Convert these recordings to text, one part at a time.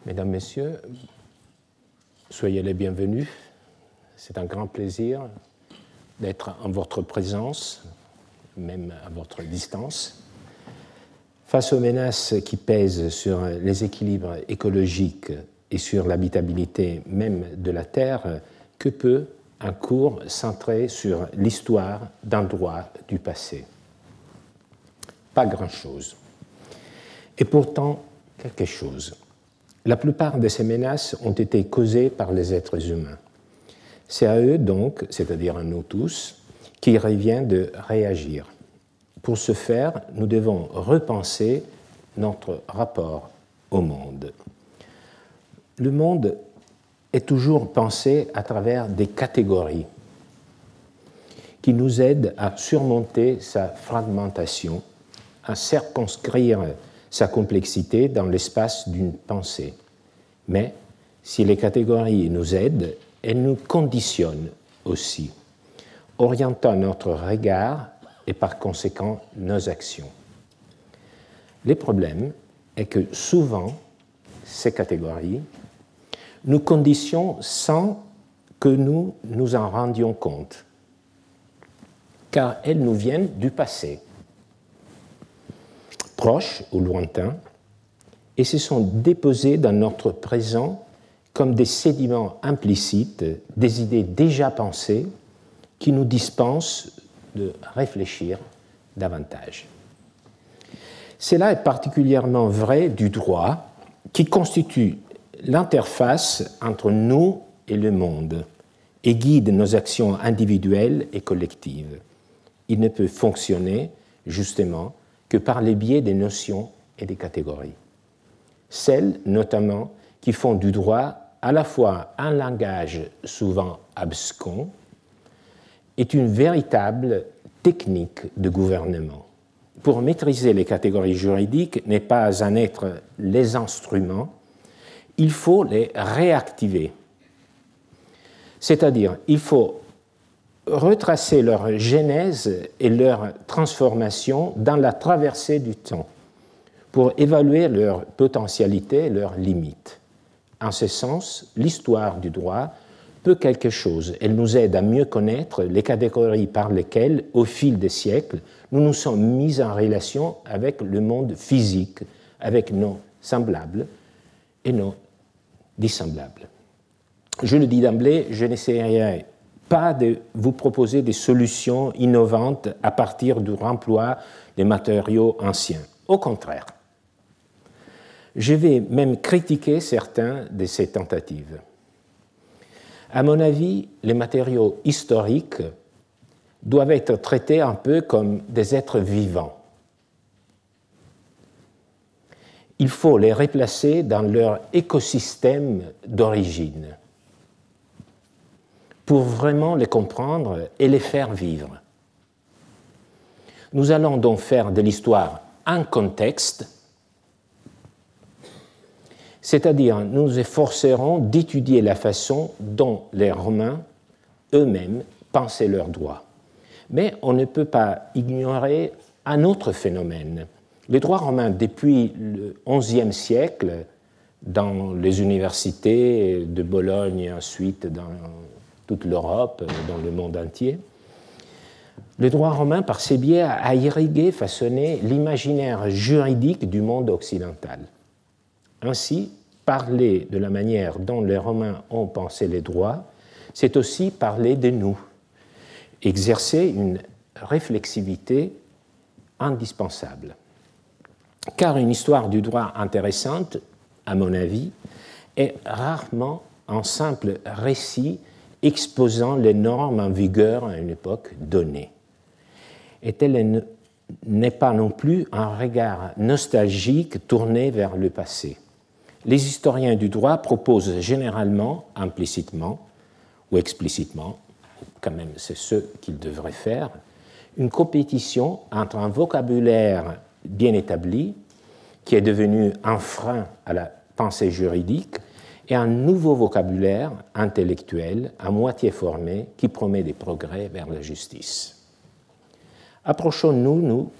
Mesdames, Messieurs, soyez les bienvenus. C'est un grand plaisir d'être en votre présence, même à votre distance. Face aux menaces qui pèsent sur les équilibres écologiques et sur l'habitabilité même de la Terre, que peut un cours centré sur l'histoire d'un droit du passé? Pas grand-chose. Et pourtant, quelque chose. La plupart de ces menaces ont été causées par les êtres humains. C'est à eux donc, c'est-à-dire à nous tous, qu'il revient de réagir. Pour ce faire, nous devons repenser notre rapport au monde. Le monde est toujours pensé à travers des catégories qui nous aident à surmonter sa fragmentation, à circonscrire sa complexité dans l'espace d'une pensée. Mais si les catégories nous aident, elles nous conditionnent aussi, orientant notre regard et par conséquent nos actions. Le problème est que souvent, ces catégories nous conditionnent sans que nous nous en rendions compte, car elles nous viennent du passé, proches ou lointains, et se sont déposées dans notre présent comme des sédiments implicites, des idées déjà pensées qui nous dispensent de réfléchir davantage. Cela est particulièrement vrai du droit, qui constitue l'interface entre nous et le monde et guide nos actions individuelles et collectives. Il ne peut fonctionner, justement, que par les biais des notions et des catégories. Celles, notamment, qui font du droit à la fois un langage souvent abscon et une véritable technique de gouvernement. Pour maîtriser les catégories juridiques n'est pas en être les instruments, il faut les réactiver. C'est-à-dire, il faut retracer leur genèse et leur transformation dans la traversée du temps pour évaluer leur potentialité et leurs limites. En ce sens, l'histoire du droit peut quelque chose. Elle nous aide à mieux connaître les catégories par lesquelles, au fil des siècles, nous nous sommes mis en relation avec le monde physique, avec nos semblables et nos dissemblables. Je le dis d'emblée, je n'essaierai pas de vous proposer des solutions innovantes à partir du remploi des matériaux anciens. Au contraire, je vais même critiquer certains de ces tentatives. À mon avis, les matériaux historiques doivent être traités un peu comme des êtres vivants. Il faut les replacer dans leur écosystème d'origine pour vraiment les comprendre et les faire vivre. Nous allons donc faire de l'histoire un contexte, c'est-à-dire nous nous efforcerons d'étudier la façon dont les Romains eux-mêmes pensaient leurs droits. Mais on ne peut pas ignorer un autre phénomène. Les droits romains, depuis le XIe siècle, dans les universités de Bologne et ensuite dans toute l'Europe, dans le monde entier, le droit romain, par ses biais, a irrigué, façonné l'imaginaire juridique du monde occidental. Ainsi, parler de la manière dont les Romains ont pensé les droits, c'est aussi parler de nous, exercer une réflexivité indispensable. Car une histoire du droit intéressante, à mon avis, est rarement un simple récit exposant les normes en vigueur à une époque donnée. Et elle n'est pas non plus un regard nostalgique tourné vers le passé. Les historiens du droit proposent généralement, implicitement ou explicitement, quand même c'est ce qu'ils devraient faire, une compétition entre un vocabulaire bien établi, qui est devenu un frein à la pensée juridique, et un nouveau vocabulaire intellectuel à moitié formé qui promet des progrès vers la justice. Approchons-nous, nous,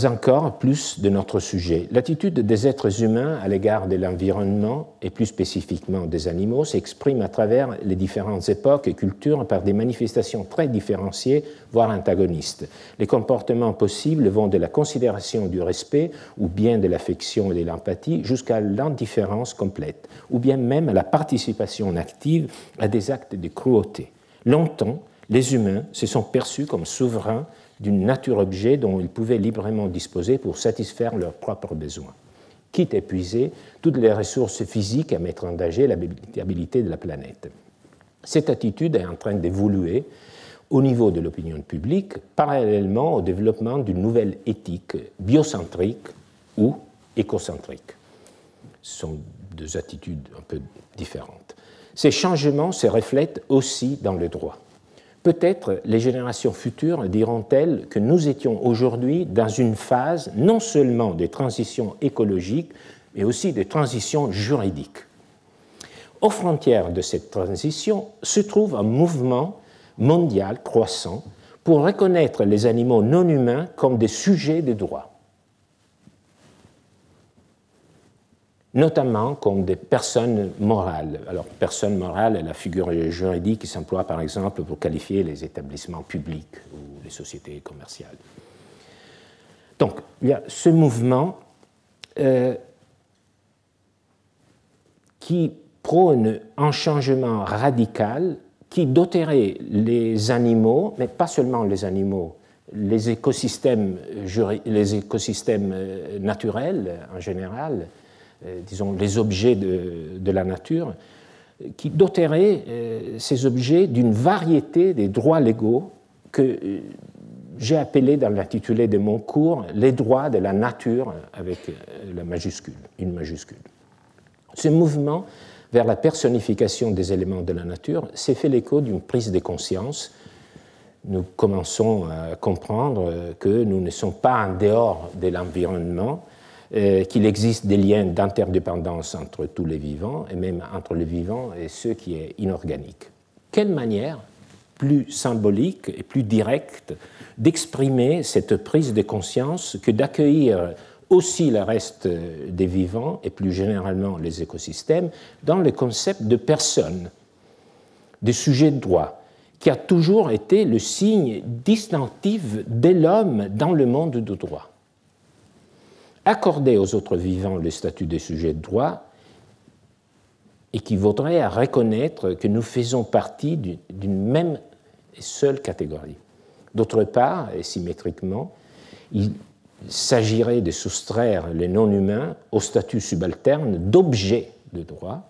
encore plus de notre sujet. L'attitude des êtres humains à l'égard de l'environnement, et plus spécifiquement des animaux, s'exprime à travers les différentes époques et cultures par des manifestations très différenciées, voire antagonistes. Les comportements possibles vont de la considération du respect, ou bien de l'affection et de l'empathie, jusqu'à l'indifférence complète, ou bien même à la participation active à des actes de cruauté. Longtemps, les humains se sont perçus comme souverains d'une nature-objet dont ils pouvaient librement disposer pour satisfaire leurs propres besoins, quitte à épuiser toutes les ressources physiques à mettre en danger l'habitabilité de la planète. Cette attitude est en train d'évoluer au niveau de l'opinion publique, parallèlement au développement d'une nouvelle éthique biocentrique ou écocentrique. Ce sont deux attitudes un peu différentes. Ces changements se reflètent aussi dans le droit. Peut-être les générations futures diront-elles que nous étions aujourd'hui dans une phase non seulement de transition écologique, mais aussi de transition juridique. Aux frontières de cette transition se trouve un mouvement mondial croissant pour reconnaître les animaux non humains comme des sujets de droit, notamment comme des personnes morales. Alors, personne morale est la figure juridique qui s'emploie par exemple pour qualifier les établissements publics ou les sociétés commerciales. Donc, il y a ce mouvement qui prône un changement radical qui doterait les animaux, mais pas seulement les animaux, les écosystèmes naturels en général, disons, les objets de la nature, qui doterait ces objets d'une variété des droits légaux que j'ai appelés dans l'intitulé de mon cours « Les droits de la nature » avec la majuscule, une majuscule. Ce mouvement vers la personnification des éléments de la nature s'est fait l'écho d'une prise de conscience. Nous commençons à comprendre que nous ne sommes pas en dehors de l'environnement, qu'il existe des liens d'interdépendance entre tous les vivants, et même entre les vivants et ce qui est inorganique. Quelle manière plus symbolique et plus directe d'exprimer cette prise de conscience que d'accueillir aussi le reste des vivants, et plus généralement les écosystèmes, dans le concept de personne, de sujet de droit, qui a toujours été le signe distinctif de l'homme dans le monde du droit. Accorder aux autres vivants le statut de sujet de droit équivaudrait à reconnaître que nous faisons partie d'une même et seule catégorie. D'autre part, et symétriquement, il s'agirait de soustraire les non-humains au statut subalterne d'objet de droit,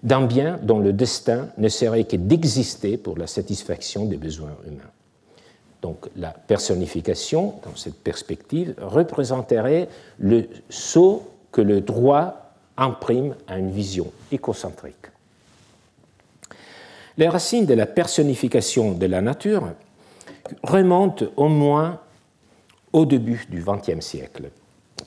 d'un bien dont le destin ne serait que d'exister pour la satisfaction des besoins humains. Donc la personnification, dans cette perspective, représenterait le sceau que le droit imprime à une vision écocentrique. Les racines de la personnification de la nature remontent au moins au début du XXe siècle.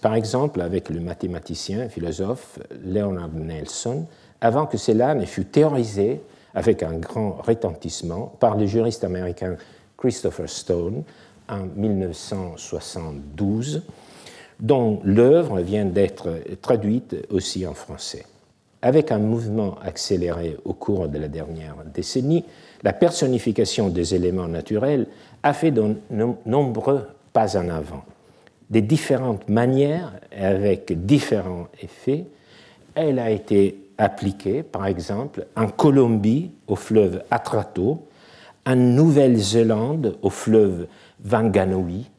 Par exemple, avec le mathématicien et philosophe Leonard Nelson, avant que cela ne fût théorisé avec un grand retentissement par le juriste américain Christopher Stone en 1972, dont l'œuvre vient d'être traduite aussi en français. Avec un mouvement accéléré au cours de la dernière décennie, la personnification des éléments naturels a fait de nombreux pas en avant. De différentes manières et avec différents effets, elle a été appliquée, par exemple, en Colombie au fleuve Atrato, en Nouvelle-Zélande au fleuve Wanganui,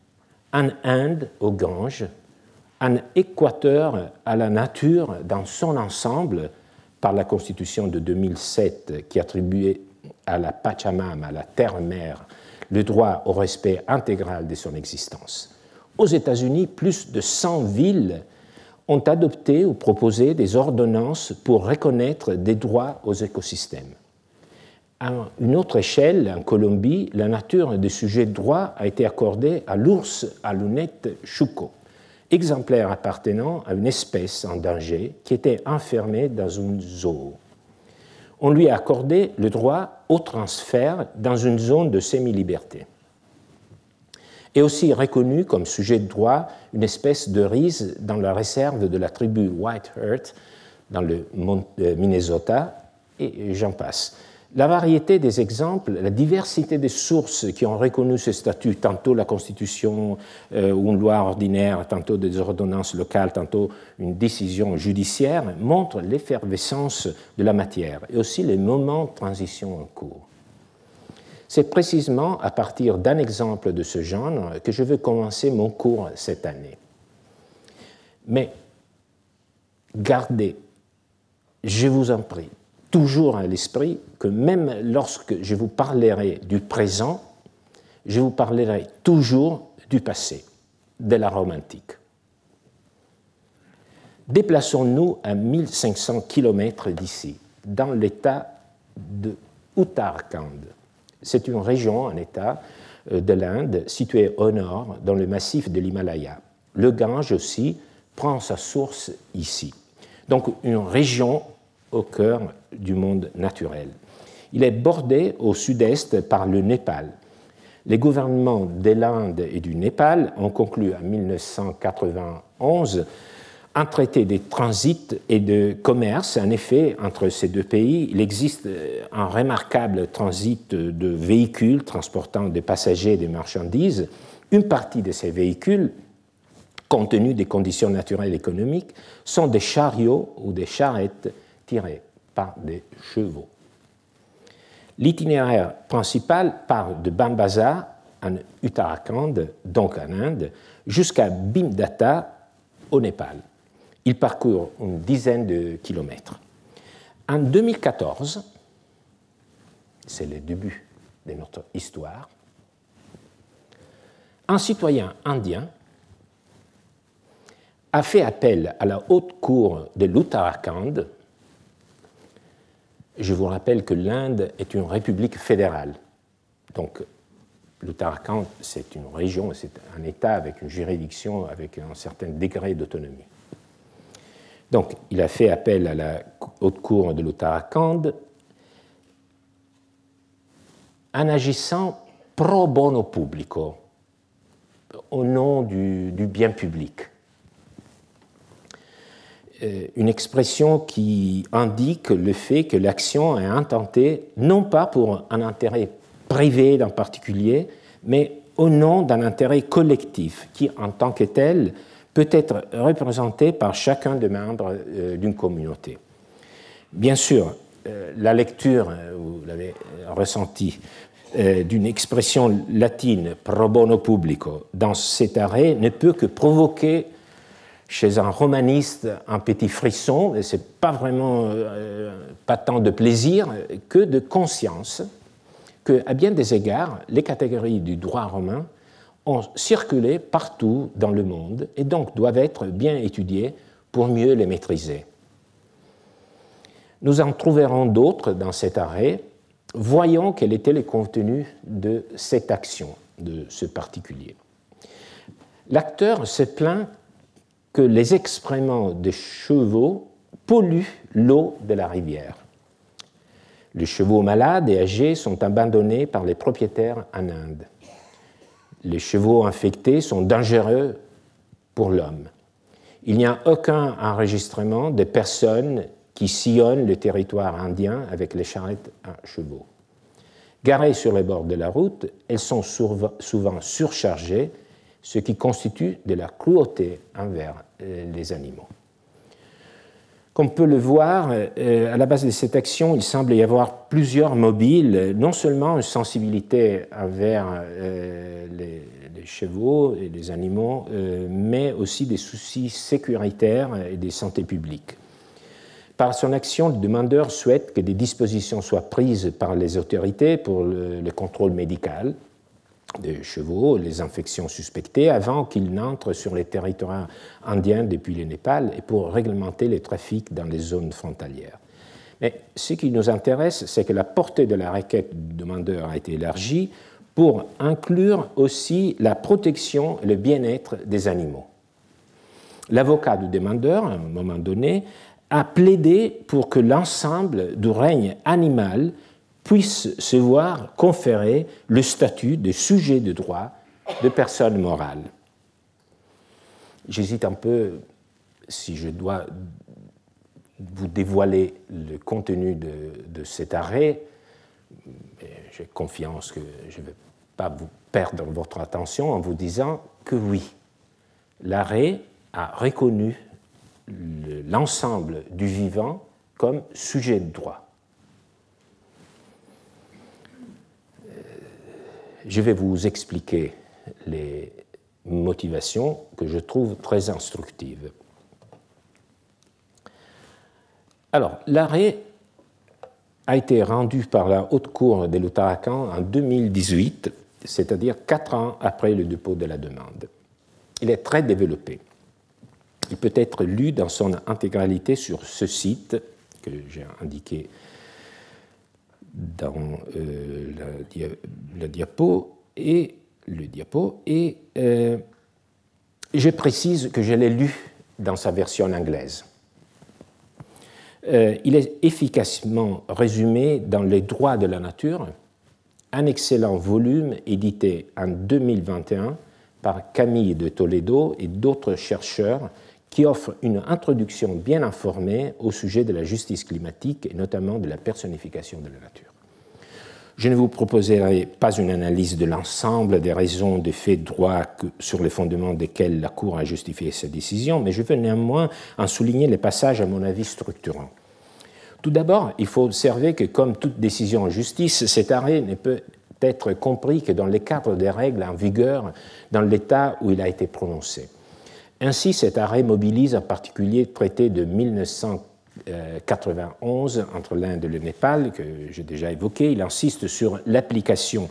en Inde au Gange, en Équateur à la nature dans son ensemble par la Constitution de 2007 qui attribuait à la Pachamama, à la terre-mère, le droit au respect intégral de son existence. Aux États-Unis, plus de 100 villes ont adopté ou proposé des ordonnances pour reconnaître des droits aux écosystèmes. À une autre échelle, en Colombie, la nature des sujets de droit a été accordée à l'ours à lunettes Chuco, exemplaire appartenant à une espèce en danger qui était enfermée dans une zoo. On lui a accordé le droit au transfert dans une zone de semi-liberté. est aussi reconnu comme sujet de droit une espèce de rise dans la réserve de la tribu White-Earth dans le Minnesota, et j'en passe. La variété des exemples, la diversité des sources qui ont reconnu ce statut, tantôt la Constitution ou une loi ordinaire, tantôt des ordonnances locales, tantôt une décision judiciaire, montre l'effervescence de la matière et aussi les moments de transition en cours. C'est précisément à partir d'un exemple de ce genre que je veux commencer mon cours cette année. Mais gardez, je vous en prie, toujours à l'esprit que même lorsque je vous parlerai du présent, je vous parlerai toujours du passé, de la Rome antique. Déplaçons-nous à 1500 km d'ici, dans l'état de Uttarakhand. C'est une région, un état de l'Inde située au nord, dans le massif de l'Himalaya. Le Gange aussi prend sa source ici. Donc une région au cœur du monde naturel. Il est bordé au sud-est par le Népal. Les gouvernements de l'Inde et du Népal ont conclu en 1991 un traité de transit et de commerce. En effet, entre ces deux pays, il existe un remarquable transit de véhicules transportant des passagers et des marchandises. Une partie de ces véhicules, compte tenu des conditions naturelles et économiques, sont des chariots ou des charrettes tirés par des chevaux. L'itinéraire principal part de Bambaza, en Uttarakhand, donc en Inde, jusqu'à Bhimdatha, au Népal. Il parcourt une dizaine de kilomètres. En 2014, c'est le début de notre histoire, un citoyen indien a fait appel à la haute cour de l'Uttarakhand. Je vous rappelle que l'Inde est une république fédérale. Donc, l'Uttarakhand, c'est une région, c'est un État avec une juridiction, avec un certain degré d'autonomie. Donc, il a fait appel à la haute cour de l'Uttarakhand en agissant pro bono publico, au nom du bien public. Une expression qui indique le fait que l'action est intentée non pas pour un intérêt privé d'un particulier, mais au nom d'un intérêt collectif qui, en tant que tel, peut être représenté par chacun des membres d'une communauté. Bien sûr, la lecture, vous l'avez ressenti, d'une expression latine pro bono publico dans cet arrêt ne peut que provoquer chez un romaniste un petit frisson, et ce n'est pas vraiment pas tant de plaisir que de conscience qu'à bien des égards, les catégories du droit romain ont circulé partout dans le monde et donc doivent être bien étudiées pour mieux les maîtriser. Nous en trouverons d'autres dans cet arrêt. Voyons quel était le contenu de cette action, de ce particulier. L'acteur se plaint que les excréments des chevaux polluent l'eau de la rivière. Les chevaux malades et âgés sont abandonnés par les propriétaires en Inde. Les chevaux infectés sont dangereux pour l'homme. Il n'y a aucun enregistrement de personnes qui sillonnent le territoire indien avec les charrettes à chevaux. Garées sur les bords de la route, elles sont souvent surchargées, ce qui constitue de la cruauté envers les animaux. Comme on peut le voir, à la base de cette action, il semble y avoir plusieurs mobiles, non seulement une sensibilité envers les chevaux et les animaux, mais aussi des soucis sécuritaires et de santé publique. Par son action, le demandeur souhaite que des dispositions soient prises par les autorités pour le contrôle médical des chevaux, les infections suspectées, avant qu'ils n'entrent sur les territoires indiens depuis le Népal et pour réglementer les trafics dans les zones frontalières. Mais ce qui nous intéresse, c'est que la portée de la requête du demandeur a été élargie pour inclure aussi la protection et le bien-être des animaux. L'avocat du demandeur, à un moment donné, a plaidé pour que l'ensemble du règne animal puisse se voir conférer le statut de sujet de droit de personne morale. J'hésite un peu si je dois vous dévoiler le contenu de cet arrêt. J'ai confiance que je ne vais pas vous perdre votre attention en vous disant que oui, l'arrêt a reconnu l'ensemble du vivant comme sujet de droit. Je vais vous expliquer les motivations que je trouve très instructives. Alors, l'arrêt a été rendu par la Haute Cour de l'Uttarakhand en 2018, c'est-à-dire 4 ans après le dépôt de la demande. Il est très développé. Il peut être lu dans son intégralité sur ce site que j'ai indiqué dans le diapo, et je précise que je l'ai lu dans sa version anglaise. Il est efficacement résumé dans Les droits de la nature, un excellent volume édité en 2021 par Camille de Toledo et d'autres chercheurs qui offre une introduction bien informée au sujet de la justice climatique et notamment de la personnification de la nature. Je ne vous proposerai pas une analyse de l'ensemble des raisons des faits de droit sur les fondements desquels la Cour a justifié sa décision, mais je veux néanmoins en souligner les passages à mon avis structurants. Tout d'abord, il faut observer que, comme toute décision en justice, cet arrêt ne peut être compris que dans le cadre des règles en vigueur dans l'État où il a été prononcé. Ainsi, cet arrêt mobilise en particulier le traité de 1991 entre l'Inde et le Népal, que j'ai déjà évoqué. Il insiste sur l'application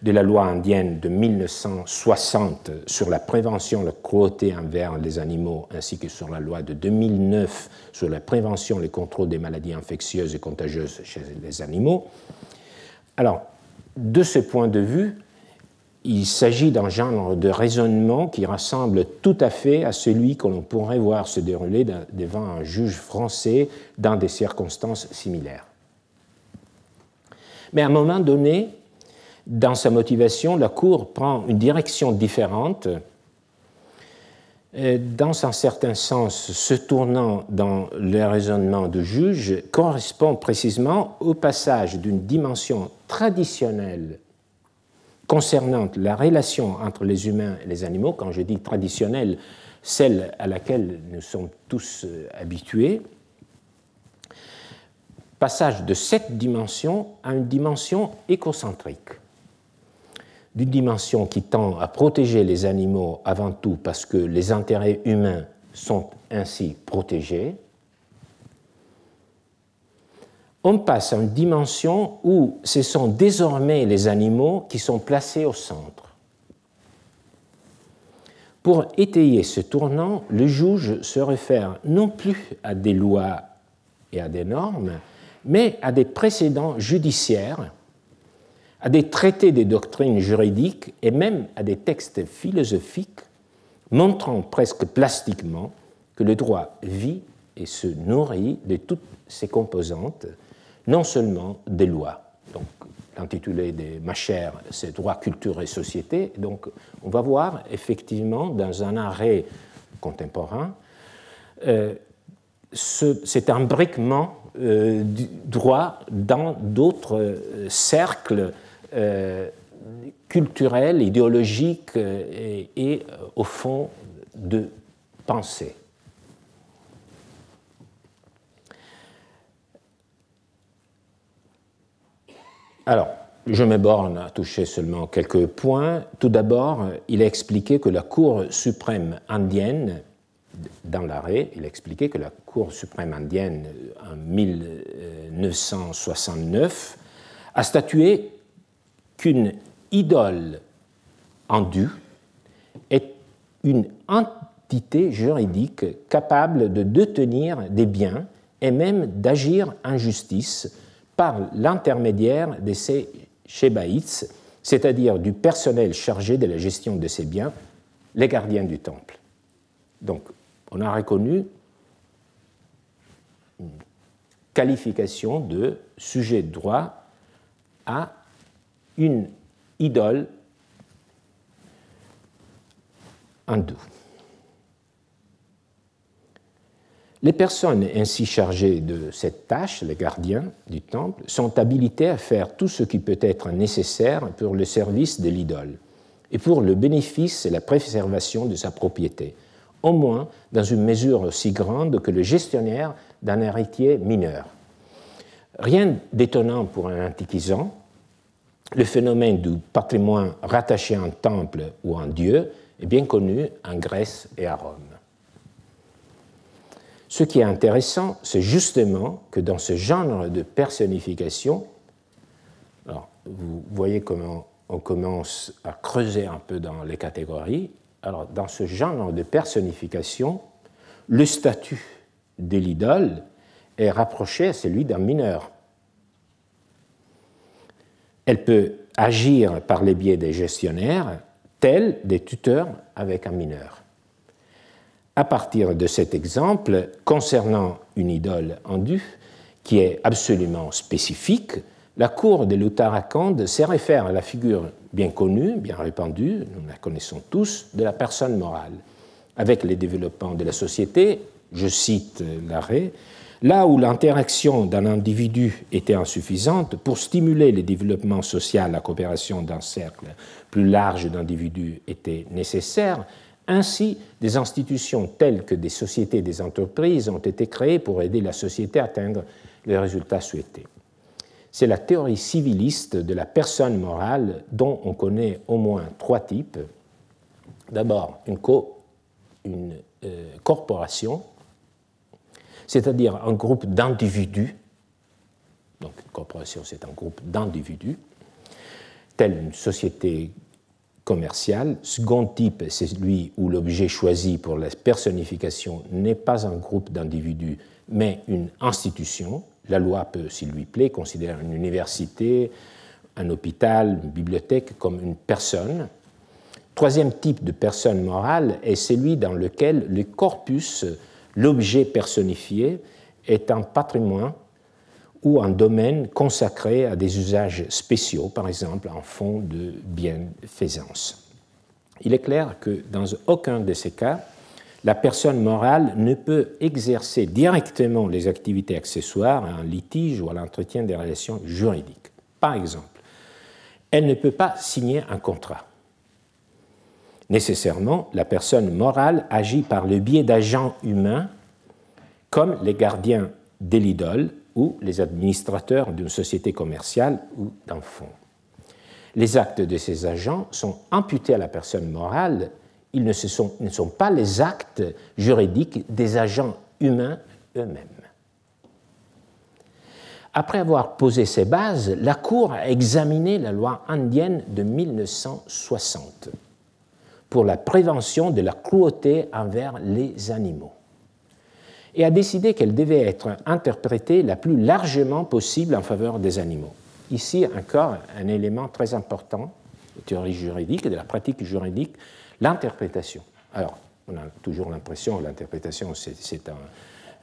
de la loi indienne de 1960 sur la prévention de la cruauté envers les animaux, ainsi que sur la loi de 2009 sur la prévention et le contrôle des maladies infectieuses et contagieuses chez les animaux. Alors, de ce point de vue, il s'agit d'un genre de raisonnement qui ressemble tout à fait à celui que l'on pourrait voir se dérouler devant un juge français dans des circonstances similaires. Mais à un moment donné, dans sa motivation, la Cour prend une direction différente, dans un certain sens, se tournant dans le raisonnement du juge, correspond précisément au passage d'une dimension traditionnelle concernant la relation entre les humains et les animaux. Quand je dis traditionnelle, celle à laquelle nous sommes tous habitués, passage de cette dimension à une dimension écocentrique, d'une dimension qui tend à protéger les animaux avant tout parce que les intérêts humains sont ainsi protégés. On passe à une dimension où ce sont désormais les animaux qui sont placés au centre. Pour étayer ce tournant, le juge se réfère non plus à des lois et à des normes, mais à des précédents judiciaires, à des traités des doctrines juridiques et même à des textes philosophiques montrant presque plastiquement que le droit vit et se nourrit de toutes ses composantes, non seulement des lois. Donc, l'intitulé de ma chère, c'est Droit, culture et société. Donc, on va voir effectivement dans un arrêt contemporain cet imbriquement du droit dans d'autres cercles culturels, idéologiques et au fond de pensée. Alors, je me borne à toucher seulement quelques points. Tout d'abord, il a expliqué que la Cour suprême indienne, dans l'arrêt, il a expliqué que la Cour suprême indienne, en 1969, a statué qu'une idole endue est une entité juridique capable de détenir des biens et même d'agir en justice par l'intermédiaire de ses shebaïts, c'est-à-dire du personnel chargé de la gestion de ces biens, les gardiens du temple. Donc, on a reconnu une qualification de sujet de droit à une idole hindou. Les personnes ainsi chargées de cette tâche, les gardiens du temple, sont habilités à faire tout ce qui peut être nécessaire pour le service de l'idole et pour le bénéfice et la préservation de sa propriété, au moins dans une mesure aussi grande que le gestionnaire d'un héritier mineur. Rien d'étonnant pour un antiquisant, le phénomène du patrimoine rattaché à un temple ou à un dieu est bien connu en Grèce et à Rome. Ce qui est intéressant, c'est justement que dans ce genre de personnification, alors vous voyez comment on commence à creuser un peu dans les catégories, alors dans ce genre de personnification, le statut de l'idole est rapproché à celui d'un mineur. Elle peut agir par les biais des gestionnaires, tels des tuteurs avec un mineur. À partir de cet exemple, concernant une idole hindoue qui est absolument spécifique, la cour de l'Uttarakhand se réfère à la figure bien connue, bien répandue, nous la connaissons tous, de la personne morale. Avec les développements de la société, je cite l'arrêt, là où l'interaction d'un individu était insuffisante, pour stimuler le développement social, la coopération d'un cercle plus large d'individus était nécessaire. Ainsi, des institutions telles que des sociétés et des entreprises ont été créées pour aider la société à atteindre les résultats souhaités. C'est la théorie civiliste de la personne morale dont on connaît au moins trois types. D'abord, une corporation, c'est-à-dire un groupe d'individus. Donc, une corporation, c'est un groupe d'individus, telle une société commercial. Second type, c'est celui où l'objet choisi pour la personnification n'est pas un groupe d'individus, mais une institution. La loi peut, s'il lui plaît, considérer une université, un hôpital, une bibliothèque comme une personne. Troisième type de personne morale est celui dans lequel le corpus, l'objet personnifié, est un patrimoine ou un domaine consacré à des usages spéciaux, par exemple un fonds de bienfaisance. Il est clair que dans aucun de ces cas, la personne morale ne peut exercer directement les activités accessoires à un litige ou à l'entretien des relations juridiques. Par exemple, elle ne peut pas signer un contrat. Nécessairement, la personne morale agit par le biais d'agents humains comme les gardiens de l'idole ou les administrateurs d'une société commerciale ou d'un fonds. Les actes de ces agents sont imputés à la personne morale, ils ne sont pas les actes juridiques des agents humains eux-mêmes. Après avoir posé ces bases, la Cour a examiné la loi indienne de 1960 pour la prévention de la cruauté envers les animaux et a décidé qu'elle devait être interprétée la plus largement possible en faveur des animaux. Ici, encore, un élément très important de théorie juridique et de la pratique juridique, l'interprétation. Alors, on a toujours l'impression que l'interprétation, c'est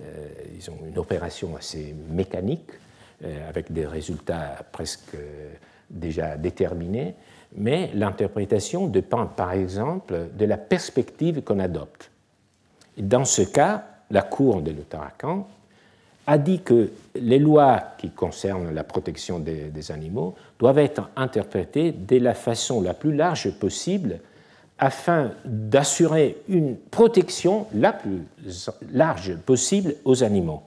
une opération assez mécanique, avec des résultats presque déjà déterminés, mais l'interprétation dépend, par exemple, de la perspective qu'on adopte. Et dans ce cas, la Cour de l'Uttarakhand a dit que les lois qui concernent la protection des animaux doivent être interprétées de la façon la plus large possible afin d'assurer une protection la plus large possible aux animaux.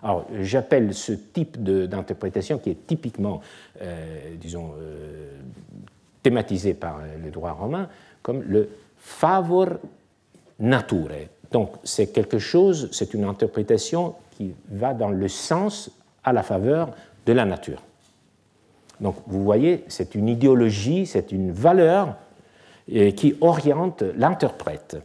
Alors, j'appelle ce type d'interprétation qui est typiquement, thématisé par le droit romain comme le favor naturae. Donc, c'est quelque chose, c'est une interprétation qui va dans le sens à la faveur de la nature. Donc, vous voyez, c'est une idéologie, c'est une valeur qui oriente l'interprète.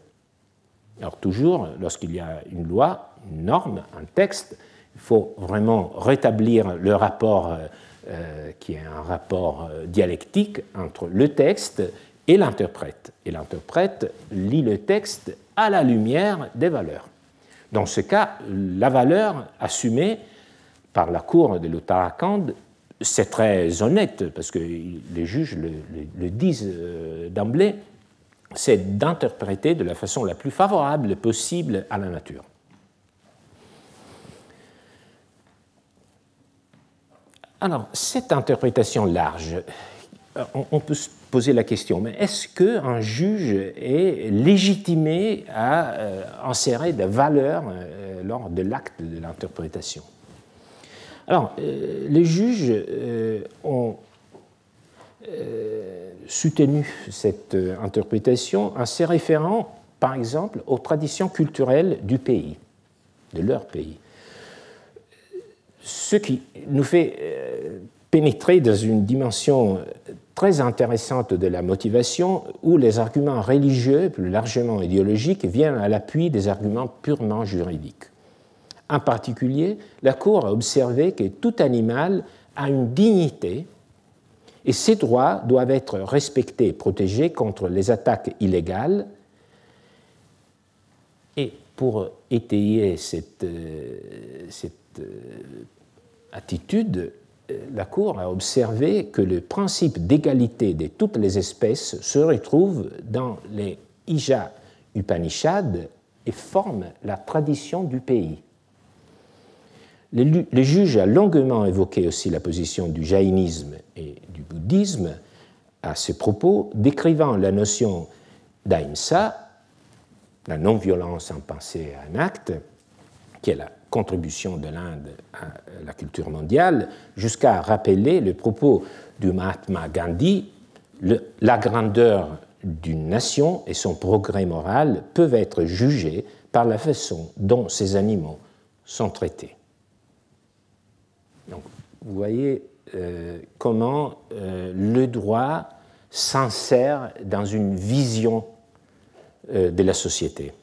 Alors, toujours, lorsqu'il y a une loi, une norme, un texte, il faut vraiment rétablir le rapport qui est un rapport dialectique entre le texte et l'interprète. Et l'interprète lit le texte à la lumière des valeurs. Dans ce cas, la valeur assumée par la Cour de l'Uttarakhand, c'est très honnête, parce que les juges le disent d'emblée, c'est d'interpréter de la façon la plus favorable possible à la nature. Alors, cette interprétation large, on peut se poser la question, mais est-ce qu'un juge est légitimé à insérer des valeurs lors de l'acte de l'interprétation? Alors, les juges ont soutenu cette interprétation en se référant, par exemple, aux traditions culturelles du pays, de leur pays. Ce qui nous fait pénétrer dans une dimension très intéressante de la motivation où les arguments religieux, plus largement idéologiques, viennent à l'appui des arguments purement juridiques. En particulier, la Cour a observé que tout animal a une dignité et ses droits doivent être respectés et protégés contre les attaques illégales. Et pour étayer cette attitude, la Cour a observé que le principe d'égalité de toutes les espèces se retrouve dans les Ija Upanishads et forme la tradition du pays. Le juge a longuement évoqué aussi la position du jaïnisme et du bouddhisme à ce propos, décrivant la notion d'ahimsa, la non-violence en pensée et en acte, qui est la contribution de l'Inde à la culture mondiale, jusqu'à rappeler le propos du Mahatma Gandhi, la grandeur d'une nation et son progrès moral peuvent être jugés par la façon dont ces animaux sont traités. Donc, vous voyez comment le droit s'insère dans une vision de la société.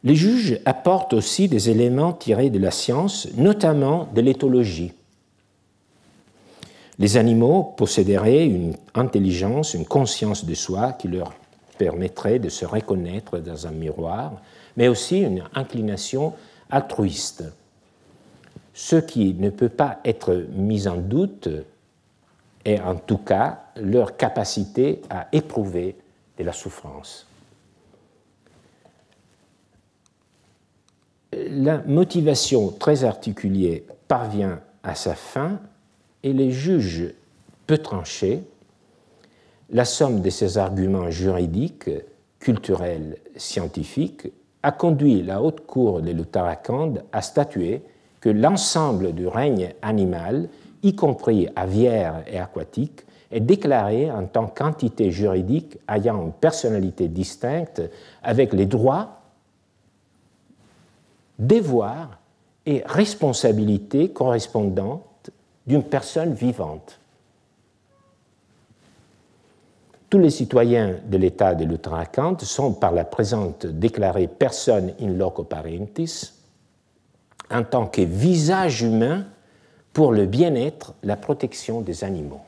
Les juges apportent aussi des éléments tirés de la science, notamment de l'éthologie. Les animaux posséderaient une intelligence, une conscience de soi qui leur permettrait de se reconnaître dans un miroir, mais aussi une inclination altruiste. Ce qui ne peut pas être mis en doute est en tout cas leur capacité à éprouver de la souffrance. La motivation très articulée parvient à sa fin et les juges peu tranchés, la somme de ces arguments juridiques, culturels, scientifiques, a conduit la haute cour de l'Uttarakhand à statuer que l'ensemble du règne animal, y compris aviaire et aquatique, est déclaré en tant qu'entité juridique ayant une personnalité distincte avec les droits, devoirs et responsabilités correspondantes d'une personne vivante. Tous les citoyens de l'État de l'Uttarakhand sont par la présente déclarés personnes in loco parentis en tant que visage humain pour le bien-être, la protection des animaux.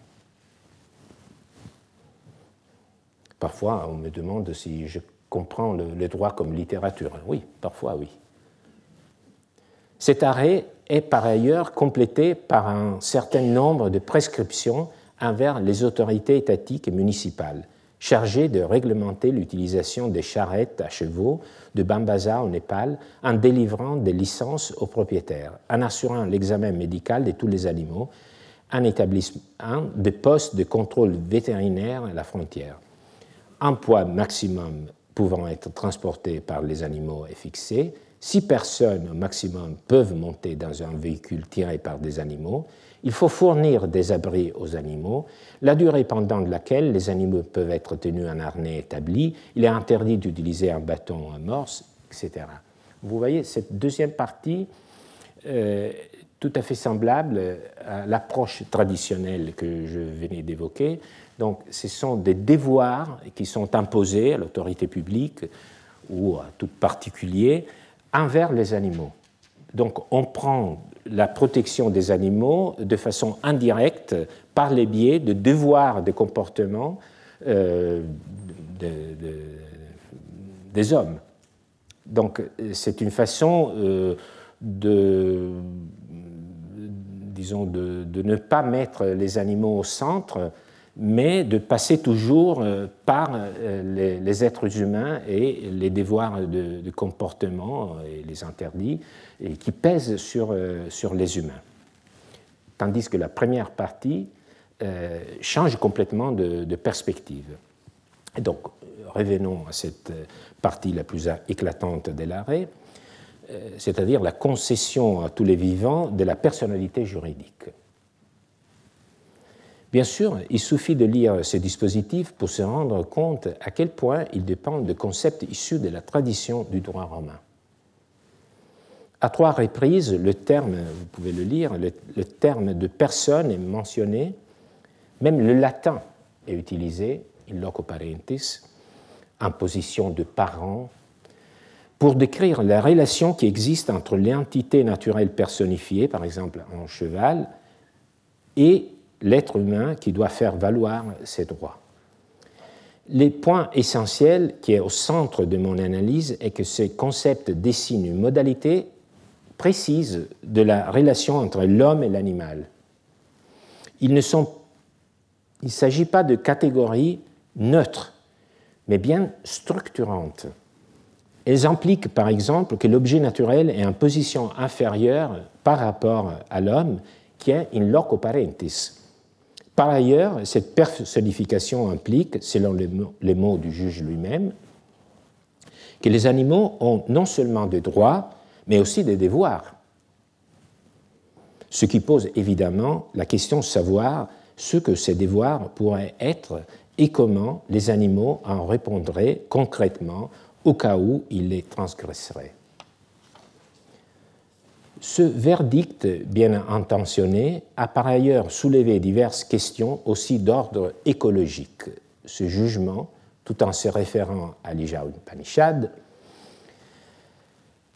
Parfois, on me demande si je comprends le droit comme littérature. Oui, parfois oui. Cet arrêt est par ailleurs complété par un certain nombre de prescriptions envers les autorités étatiques et municipales, chargées de réglementer l'utilisation des charrettes à chevaux de Bambaza au Népal en délivrant des licences aux propriétaires, en assurant l'examen médical de tous les animaux, en établissant des postes de contrôle vétérinaire à la frontière. Un poids maximum pouvant être transporté par les animaux est fixé. 6 personnes au maximum peuvent monter dans un véhicule tiré par des animaux. Il faut fournir des abris aux animaux, la durée pendant laquelle les animaux peuvent être tenus en harnais établi. Il est interdit d'utiliser un bâton en morse, etc. Vous voyez, cette deuxième partie, tout à fait semblable à l'approche traditionnelle que je venais d'évoquer. Donc, ce sont des devoirs qui sont imposés à l'autorité publique ou à tout particulier envers les animaux. Donc, on prend la protection des animaux de façon indirecte par les biais de devoirs de comportement des hommes. Donc, c'est une façon de ne pas mettre les animaux au centre, mais de passer toujours par les êtres humains et les devoirs de comportement et les interdits et qui pèsent sur les humains. Tandis que la première partie change complètement de perspective. Et donc, revenons à cette partie la plus éclatante de l'arrêt, c'est-à-dire la concession à tous les vivants de la personnalité juridique. Bien sûr, il suffit de lire ces dispositifs pour se rendre compte à quel point ils dépendent de concepts issus de la tradition du droit romain. À 3 reprises, le terme, vous pouvez le lire, le terme de personne est mentionné, même le latin est utilisé, in loco parentis, en position de parent, pour décrire la relation qui existe entre l'entité naturelle personnifiée, par exemple un cheval, et l'être humain qui doit faire valoir ses droits. Le point essentiel qui est au centre de mon analyse est que ces concepts dessinent une modalité précise de la relation entre l'homme et l'animal. Il ne s'agit pas de catégories neutres, mais bien structurantes. Elles impliquent par exemple que l'objet naturel est en position inférieure par rapport à l'homme qui est in loco parentis. Par ailleurs, cette personnification implique, selon les mots du juge lui-même, que les animaux ont non seulement des droits, mais aussi des devoirs. Ce qui pose évidemment la question de savoir ce que ces devoirs pourraient être et comment les animaux en répondraient concrètement au cas où ils les transgresseraient. Ce verdict bien intentionné a par ailleurs soulevé diverses questions aussi d'ordre écologique. Ce jugement, tout en se référant à l'Ija Upanishad,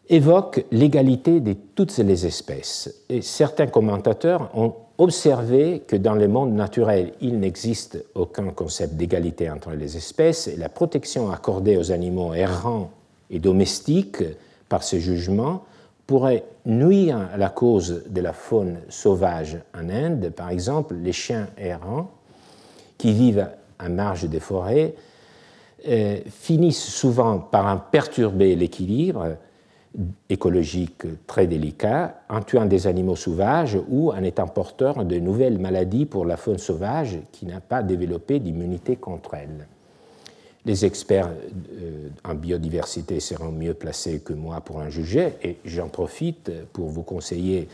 évoque l'égalité de toutes les espèces. Et certains commentateurs ont observé que dans le monde naturel, il n'existe aucun concept d'égalité entre les espèces et la protection accordée aux animaux errants et domestiques par ce jugement pourrait nuire à la cause de la faune sauvage en Inde. Par exemple, les chiens errants qui vivent à marge des forêts finissent souvent par en perturber l'équilibre écologique très délicat en tuant des animaux sauvages ou en étant porteurs de nouvelles maladies pour la faune sauvage qui n'a pas développé d'immunité contre elles. Les experts en biodiversité seront mieux placés que moi pour en juger et j'en profite pour vous conseiller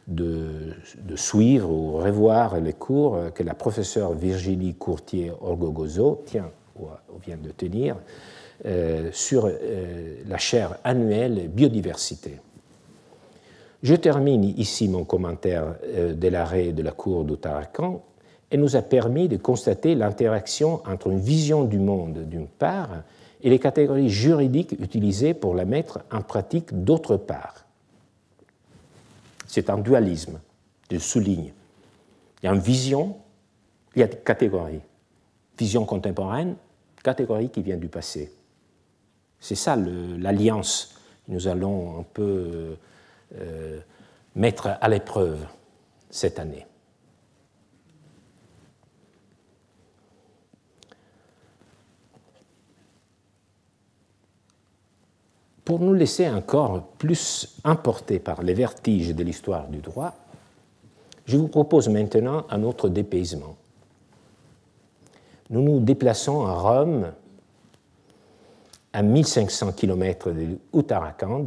de suivre ou revoir les cours que la professeure Virginie Courtier-Orgogozo vient de tenir sur la chaire annuelle biodiversité. Je termine ici mon commentaire de l'arrêt de la Cour d'Uttarakhand. Elle nous a permis de constater l'interaction entre une vision du monde d'une part et les catégories juridiques utilisées pour la mettre en pratique d'autre part. C'est un dualisme, je le souligne. Il y a une vision, il y a des catégories. Vision contemporaine, catégorie qui vient du passé. C'est ça l'alliance que nous allons un peu mettre à l'épreuve cette année. Pour nous laisser encore plus emporter par les vertiges de l'histoire du droit, je vous propose maintenant un autre dépaysement. Nous nous déplaçons à Rome, à 1500 km de l'Uttarakhand.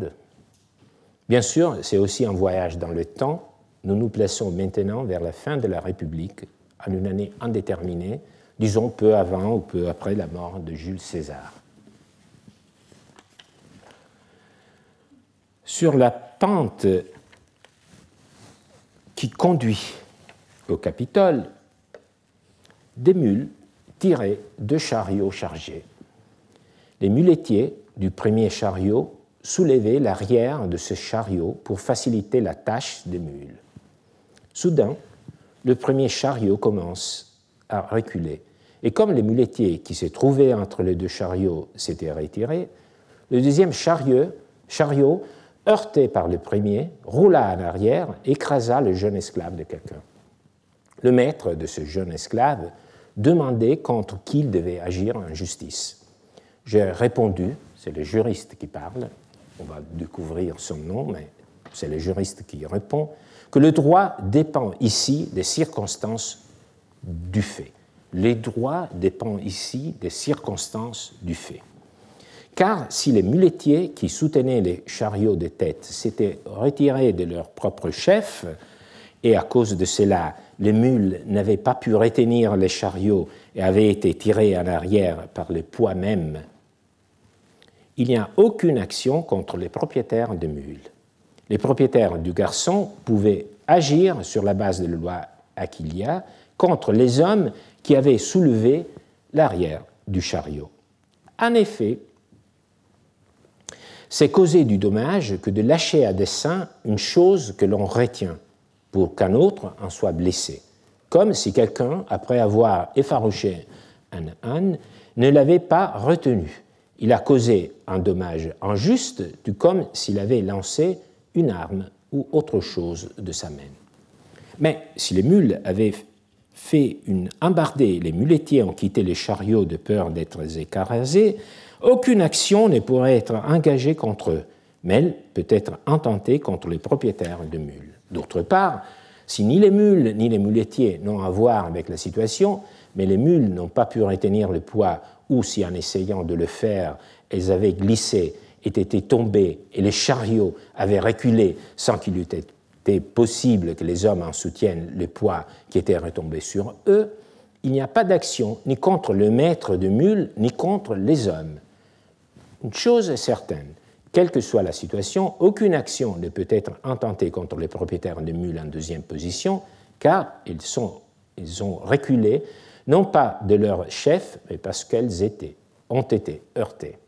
Bien sûr, c'est aussi un voyage dans le temps. Nous nous plaçons maintenant vers la fin de la République, en une année indéterminée, disons peu avant ou peu après la mort de Jules César. Sur la pente qui conduit au Capitole, des mules tiraient 2 chariots chargés. Les muletiers du premier chariot soulevaient l'arrière de ce chariot pour faciliter la tâche des mules. Soudain, le premier chariot commence à reculer. Et comme les muletiers qui se trouvaient entre les 2 chariots s'étaient retirés, le deuxième chariot, heurté par le premier, roula en arrière, écrasa le jeune esclave de quelqu'un. Le maître de ce jeune esclave demandait contre qui il devait agir en justice. J'ai répondu, c'est le juriste qui parle, on va découvrir son nom, mais c'est le juriste qui répond, que le droit dépend ici des circonstances du fait. Les droits dépendent ici des circonstances du fait. Car si les muletiers qui soutenaient les chariots de tête s'étaient retirés de leur propre chef, et à cause de cela, les mules n'avaient pas pu retenir les chariots et avaient été tirés en arrière par le poids même, il n'y a aucune action contre les propriétaires de mules. Les propriétaires du garçon pouvaient agir sur la base de la loi Aquilia contre les hommes qui avaient soulevé l'arrière du chariot. En effet, c'est causer du dommage que de lâcher à dessein une chose que l'on retient pour qu'un autre en soit blessé, comme si quelqu'un, après avoir effarouché un âne, ne l'avait pas retenu. Il a causé un dommage injuste, tout comme s'il avait lancé une arme ou autre chose de sa main. Mais si les mules avaient fait une embardée, les muletiers ont quitté les chariots de peur d'être écrasés, aucune action ne pourrait être engagée contre eux, mais elle peut être intentée contre les propriétaires de mules. D'autre part, si ni les mules ni les muletiers n'ont à voir avec la situation, mais les mules n'ont pas pu retenir le poids, ou si en essayant de le faire, elles avaient glissé, étaient tombées, et les chariots avaient reculé sans qu'il eût été possible que les hommes en soutiennent le poids qui était retombé sur eux, il n'y a pas d'action ni contre le maître de mule, ni contre les hommes. Une chose est certaine, quelle que soit la situation, aucune action ne peut être intentée contre les propriétaires de mules en deuxième position, car ils ont reculé, non pas de leur chef, mais parce qu'elles ont été heurtées.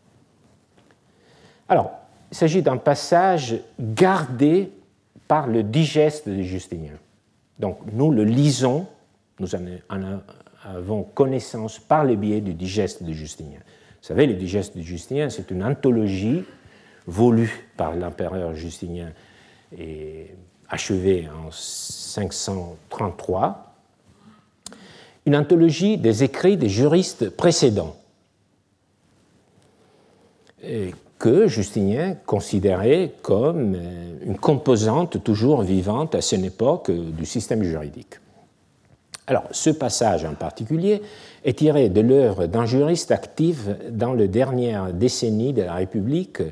Alors, il s'agit d'un passage gardé par le digeste de Justinien. Donc, nous le lisons, nous en avons connaissance par le biais du digeste de Justinien. Vous savez, le digeste de Justinien, c'est une anthologie voulue par l'empereur Justinien et achevée en 533, une anthologie des écrits des juristes précédents, que Justinien considérait comme une composante toujours vivante à cette époque du système juridique. Alors, ce passage en particulier est tiré de l'œuvre d'un juriste actif dans les dernières décennies de la République,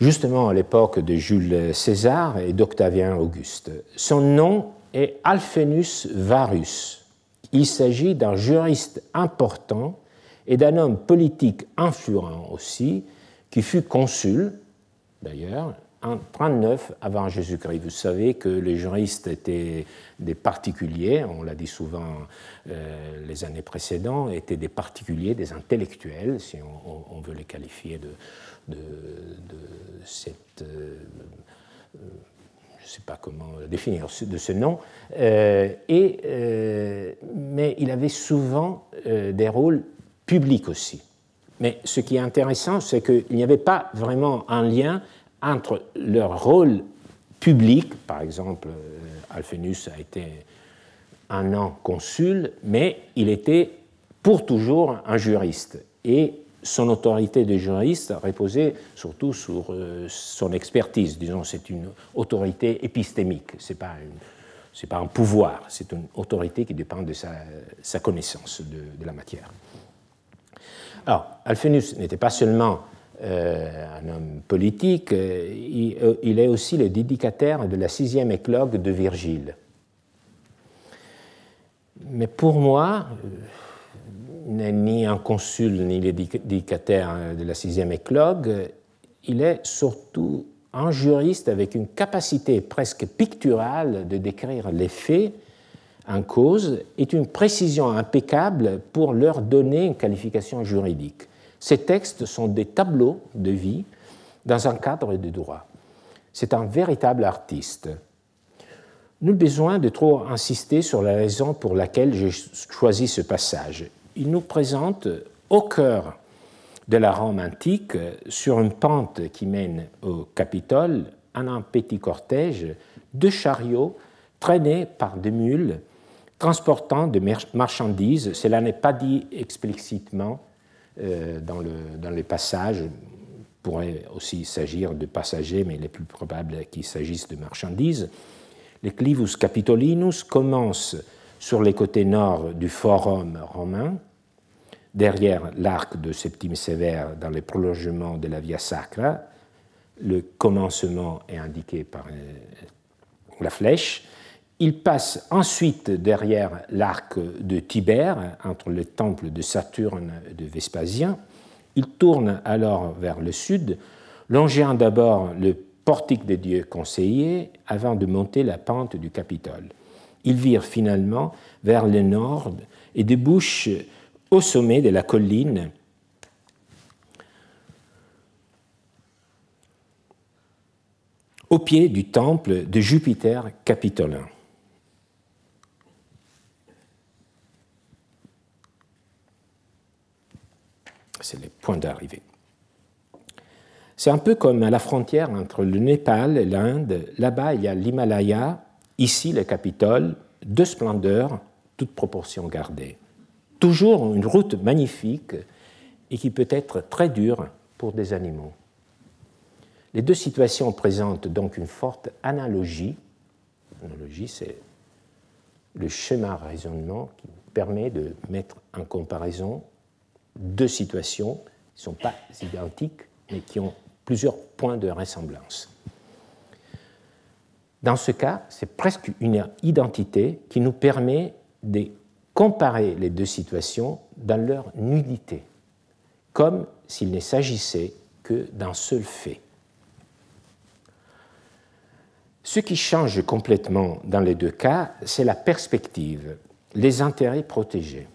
justement à l'époque de Jules César et d'Octavien Auguste. Son nom est Alphénus Varus. Il s'agit d'un juriste important et d'un homme politique influent aussi, qui fut consul, d'ailleurs, en 39 avant Jésus-Christ. Vous savez que les juristes étaient des particuliers, on l'a dit souvent les années précédentes, étaient des particuliers, des intellectuels, si on veut les qualifier de cette... je ne sais pas comment définir de ce nom, mais il avait souvent des rôles publics aussi. Mais ce qui est intéressant, c'est qu'il n'y avait pas vraiment un lien entre leur rôle public, par exemple, Alphénus a été un an consul, mais il était pour toujours un juriste. Et son autorité de juriste reposait surtout sur son expertise. Disons, c'est une autorité épistémique, ce n'est pas un pouvoir, c'est une autorité qui dépend de sa connaissance de la matière. Alors, Alphénus n'était pas seulement un homme politique, il est aussi le dédicataire de la 6e éclogue de Virgile. Mais pour moi, il n'est ni un consul ni le dédicataire de la 6e éclogue, il est surtout un juriste avec une capacité presque picturale de décrire les faits en cause et une précision impeccable pour leur donner une qualification juridique. Ces textes sont des tableaux de vie dans un cadre de droit. C'est un véritable artiste. Nul besoin de trop insister sur la raison pour laquelle j'ai choisi ce passage. Il nous présente au cœur de la Rome antique, sur une pente qui mène au Capitole, en un petit cortège, 2 chariots traînés par 2 mules transportant des marchandises. Cela n'est pas dit explicitement dans les passages. Il pourrait aussi s'agir de passagers, mais il est plus probable qu'il s'agisse de marchandises. Les clivus capitolinus commencent sur les côtés nord du forum romain, derrière l'arc de Septime Sévère dans les prolongements de la Via Sacra. Le commencement est indiqué par la flèche. Il passe ensuite derrière l'arc de Tibère, entre le temple de Saturne et de Vespasien. Il tourne alors vers le sud, longeant d'abord le portique des dieux conseillers avant de monter la pente du Capitole. Il vire finalement vers le nord et débouche au sommet de la colline au pied du temple de Jupiter capitolin. C'est les points d'arrivée. C'est un peu comme à la frontière entre le Népal et l'Inde. Là-bas, il y a l'Himalaya, ici le Capitole, de splendeur, toute proportion gardée. Toujours une route magnifique et qui peut être très dure pour des animaux. Les deux situations présentent donc une forte analogie. L'analogie, c'est le schéma raisonnement qui permet de mettre en comparaison deux situations qui ne sont pas identiques, mais qui ont plusieurs points de ressemblance. Dans ce cas, c'est presque une identité qui nous permet de comparer les deux situations dans leur nudité, comme s'il ne s'agissait que d'un seul fait. Ce qui change complètement dans les deux cas, c'est la perspective, les intérêts protégés.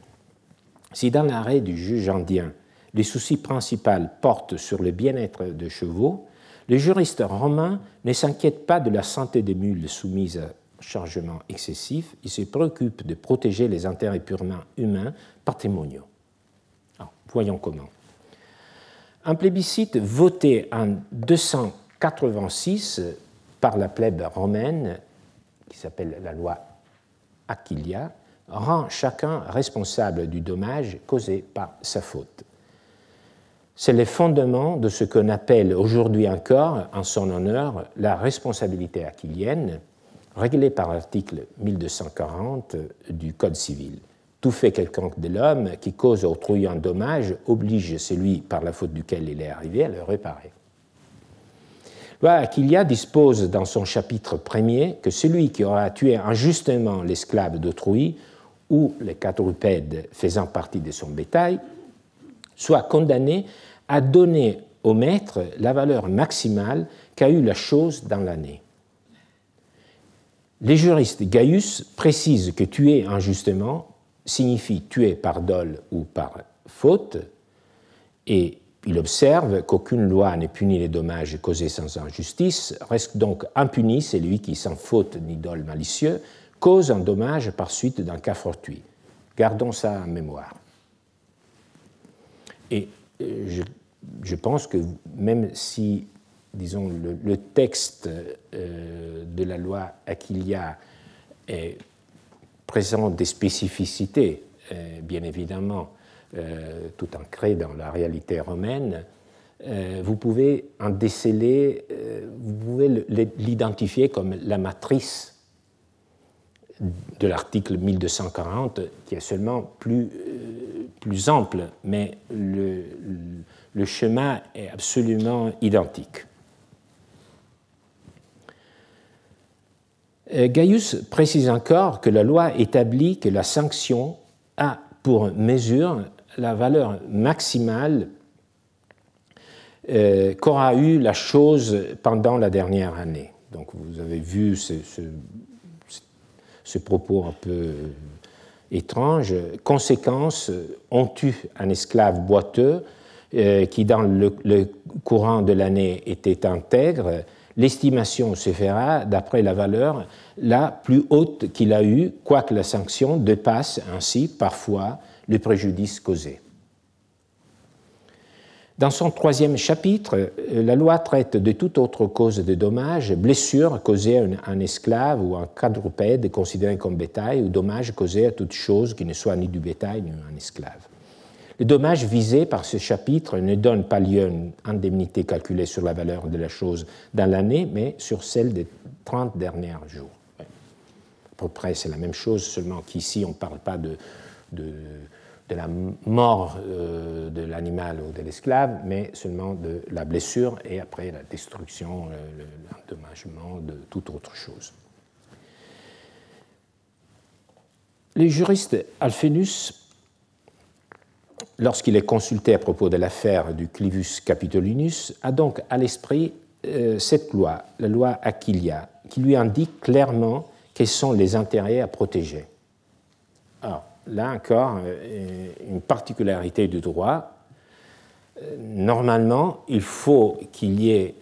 Si dans l'arrêt du juge indien, les soucis principaux portent sur le bien-être des chevaux, les juristes romains ne s'inquiètent pas de la santé des mules soumises à chargement excessif, ils se préoccupent de protéger les intérêts purement humains patrimoniaux. Alors, voyons comment. Un plébiscite voté en 286 par la plèbe romaine, qui s'appelle la loi Aquilia, rend chacun responsable du dommage causé par sa faute. C'est le fondement de ce qu'on appelle aujourd'hui encore, en son honneur, la responsabilité aquilienne, réglée par l'article 1240 du Code civil. Tout fait quelconque de l'homme qui cause à autrui un dommage oblige celui par la faute duquel il est arrivé à le réparer. La loi Aquilia dispose dans son chapitre premier que celui qui aura tué injustement l'esclave d'autrui ou les quadrupèdes faisant partie de son bétail soit condamné à donner au maître la valeur maximale qu'a eue la chose dans l'année. Les juristes Gaius précisent que tuer injustement signifie tuer par dol ou par faute, et il observe qu'aucune loi ne punit les dommages causés sans injustice, reste donc impuni celui qui, sans faute ni dol malicieux, cause un dommage par suite d'un cas fortuit. Gardons ça en mémoire. Et je pense que même si, disons, le texte de la loi Aquilia présente des spécificités, bien évidemment, tout ancrées dans la réalité romaine, vous pouvez en déceler, vous pouvez l'identifier comme la matrice de l'article 1240, qui est seulement plus ample, mais le schéma est absolument identique. Gaius précise encore que la loi établit que la sanction a pour mesure la valeur maximale qu'aura eu la chose pendant la dernière année. Donc vous avez vu ce propos un peu étrange. Conséquence, on tue un esclave boiteux qui, dans le courant de l'année, était intègre. L'estimation se fera d'après la valeur la plus haute qu'il a eue, quoique la sanction dépasse ainsi parfois le préjudice causé. Dans son troisième chapitre, la loi traite de toute autre cause de dommages, blessures causées à un esclave ou à un quadrupède considéré comme bétail, ou dommages causés à toute chose qui ne soit ni du bétail ni un esclave. Les dommages visés par ce chapitre ne donnent pas lieu à une indemnité calculée sur la valeur de la chose dans l'année, mais sur celle des 30 derniers jours. À peu près, c'est la même chose, seulement qu'ici, on ne parle pas de la mort de l'animal ou de l'esclave, mais seulement de la blessure et après la destruction, l'endommagement de toute autre chose. Le juriste Alphénus, lorsqu'il est consulté à propos de l'affaire du Clivus Capitolinus, a donc à l'esprit cette loi, la loi Aquilia, qui lui indique clairement quels sont les intérêts à protéger. Alors, là encore, une particularité du droit. Normalement, il faut qu'il y ait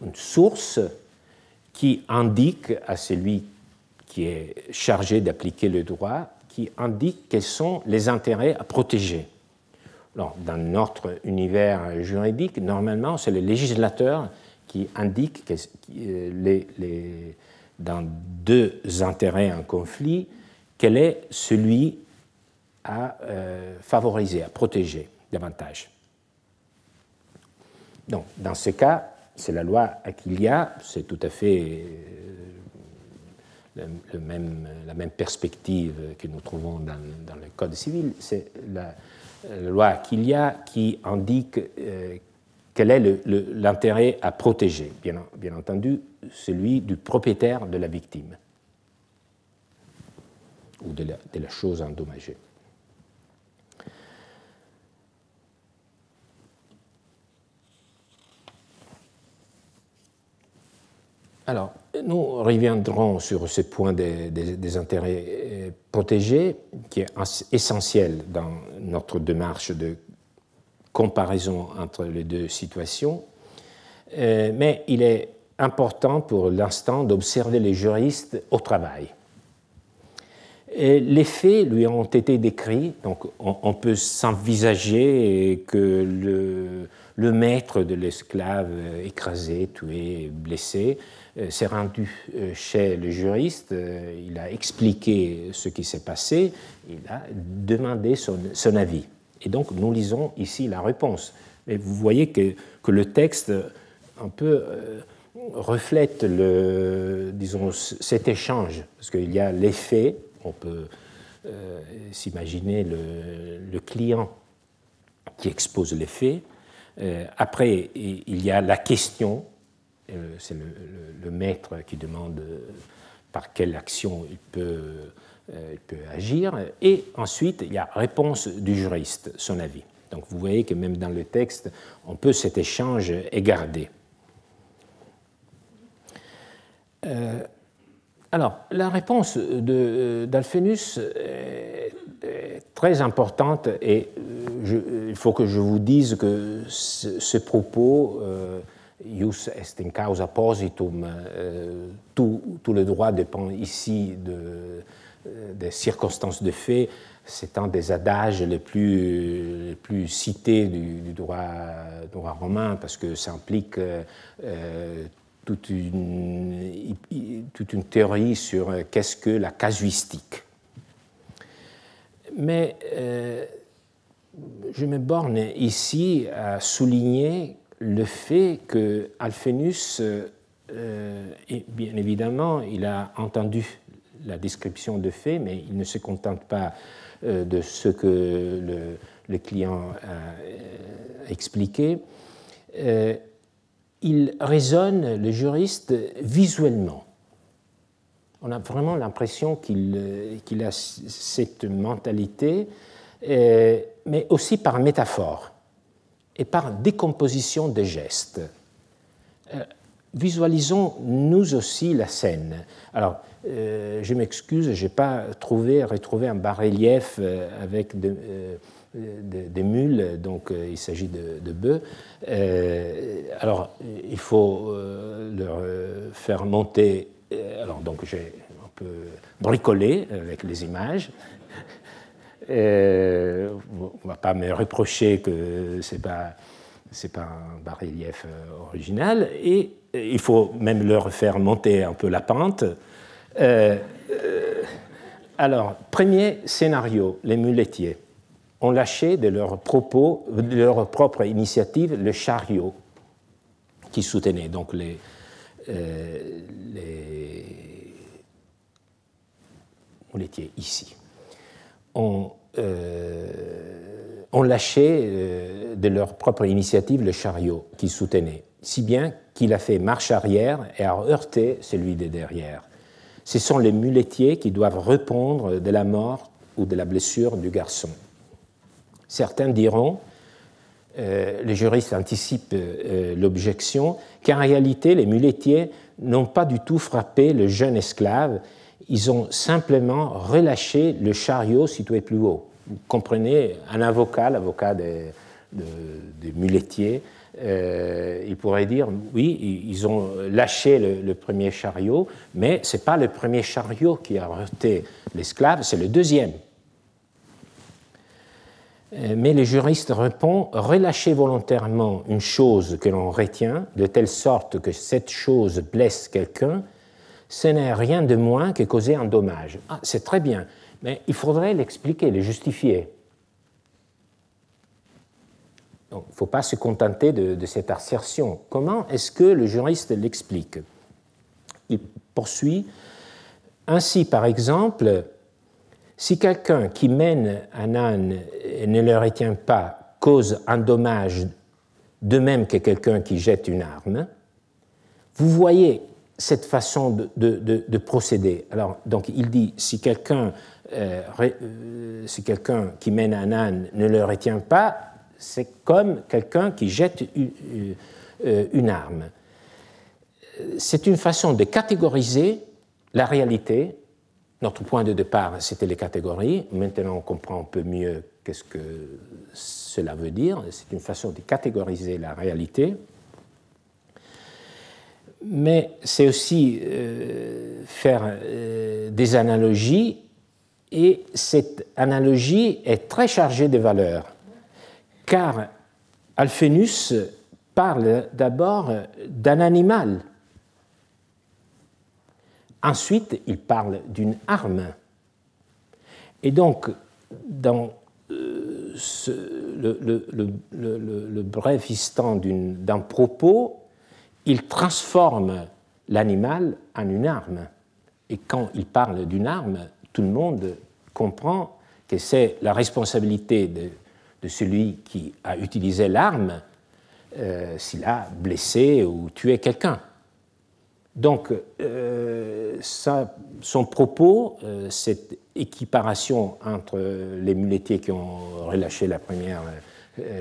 une source qui indique à celui qui est chargé d'appliquer le droit, qui indique quels sont les intérêts à protéger. Alors, dans notre univers juridique, normalement, c'est le législateur qui indique que dans deux intérêts en conflit, quel est celui à favoriser, à protéger davantage. Donc, dans ce cas, c'est la loi Aquilia, c'est tout à fait la même perspective que nous trouvons dans le Code civil. C'est la loi Aquilia qui indique quel est l'intérêt à protéger, bien entendu, celui du propriétaire de la victime ou de la chose endommagée. Alors, nous reviendrons sur ce point des intérêts protégés, qui est essentiel dans notre démarche de comparaison entre les deux situations, mais il est important pour l'instant d'observer les juristes au travail. Et les faits lui ont été décrits, donc on peut s'envisager que le maître de l'esclave écrasé, tué, blessé, s'est rendu chez le juriste, il a expliqué ce qui s'est passé, il a demandé son avis. Et donc nous lisons ici la réponse. Et vous voyez que le texte un peu reflète disons, cet échange, parce qu'il y a les faits, on peut s'imaginer le client qui expose les faits. Après, il y a la question, c'est le maître qui demande par quelle action il peut agir. Et ensuite, il y a réponse du juriste, son avis. Donc vous voyez que même dans le texte, on peut cet échange est gardé. Alors, la réponse d'Alphénus est très importante et il faut que je vous dise que ce propos, ius est in causa positum, tout le droit dépend ici des circonstances de fait, c'est un des adages les plus cités du droit romain parce que ça implique toute une théorie sur qu'est-ce que la casuistique. Mais je me borne ici à souligner le fait que Alphénus, bien évidemment, il a entendu la description de faits, mais il ne se contente pas de ce que le client a expliqué. Il raisonne, le juriste, visuellement. On a vraiment l'impression qu'il a cette mentalité, mais aussi par métaphore et par décomposition des gestes. Visualisons nous aussi la scène. Alors, je m'excuse, je n'ai pas retrouvé un bas-relief avec des mules, donc il s'agit de bœufs. Alors, il faut leur faire monter. Alors, donc, j'ai un peu bricolé avec les images. Vous ne va pas me reprocher que ce n'est pas un bas-relief original, et il faut même leur faire monter un peu la pente. Alors, premier scénario, les muletiers ont lâché de leur propre initiative le chariot qui soutenait donc les muletiers ici. Ont lâché de leur propre initiative le chariot qui soutenait, si bien qu'il a fait marche arrière et a heurté celui de derrière. Ce sont les muletiers qui doivent répondre de la mort ou de la blessure du garçon. Certains diront, les juristes anticipent l'objection, qu'en réalité, les muletiers n'ont pas du tout frappé le jeune esclave, ils ont simplement relâché le chariot situé plus haut. Vous comprenez, un avocat, l'avocat des muletiers, il pourrait dire, oui, ils ont lâché le premier chariot, mais ce n'est pas le premier chariot qui a heurté l'esclave, c'est le deuxième. Mais le juriste répond, relâcher volontairement une chose que l'on retient, de telle sorte que cette chose blesse quelqu'un, ce n'est rien de moins que causer un dommage. Ah, c'est très bien, mais il faudrait l'expliquer, le justifier. Donc, il ne faut pas se contenter de cette assertion. Comment est-ce que le juriste l'explique? Il poursuit, ainsi par exemple, si quelqu'un qui mène un âne et ne le retient pas cause un dommage de même que quelqu'un qui jette une arme, vous voyez cette façon de procéder. Alors, donc, il dit, si quelqu'un qui mène un âne ne le retient pas, c'est comme quelqu'un qui jette une arme. C'est une façon de catégoriser la réalité. Notre point de départ, c'était les catégories. Maintenant, on comprend un peu mieux qu'est-ce que cela veut dire. C'est une façon de catégoriser la réalité. Mais c'est aussi faire des analogies, et cette analogie est très chargée de valeurs, car Alphénus parle d'abord d'un animal. Ensuite, il parle d'une arme. Et donc, dans le bref instant d'un propos, il transforme l'animal en une arme. Et quand il parle d'une arme, tout le monde comprend que c'est la responsabilité de celui qui a utilisé l'arme s'il a blessé ou tué quelqu'un. Donc, son propos, cette équiparation entre les muletiers qui ont relâché la première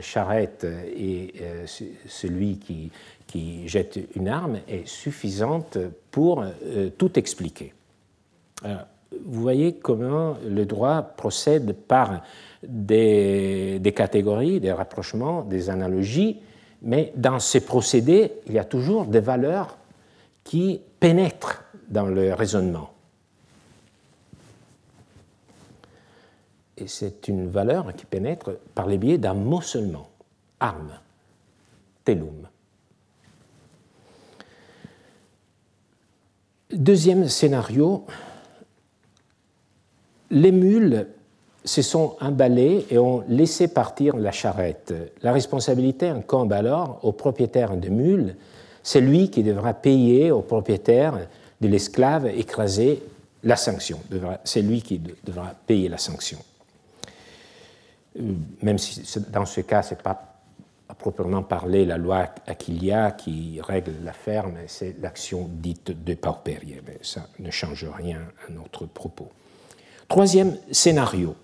charrette et celui qui jette une arme, est suffisante pour tout expliquer. Alors, vous voyez comment le droit procède par des catégories, des rapprochements, des analogies, mais dans ces procédés, il y a toujours des valeurs qui pénètrent dans le raisonnement. Et c'est une valeur qui pénètre par le biais d'un mot seulement, arme, tellum. Deuxième scénario, les mules se sont emballées et ont laissé partir la charrette. La responsabilité incombe alors au propriétaire de mules. C'est lui qui devra payer au propriétaire de l'esclave écrasé la sanction. C'est lui qui devra payer la sanction. Même si dans ce cas, ce n'est pas à proprement parler la loi Aquilia qui règle l'affaire, mais c'est l'action dite de paupérie. Mais ça ne change rien à notre propos. Troisième scénario.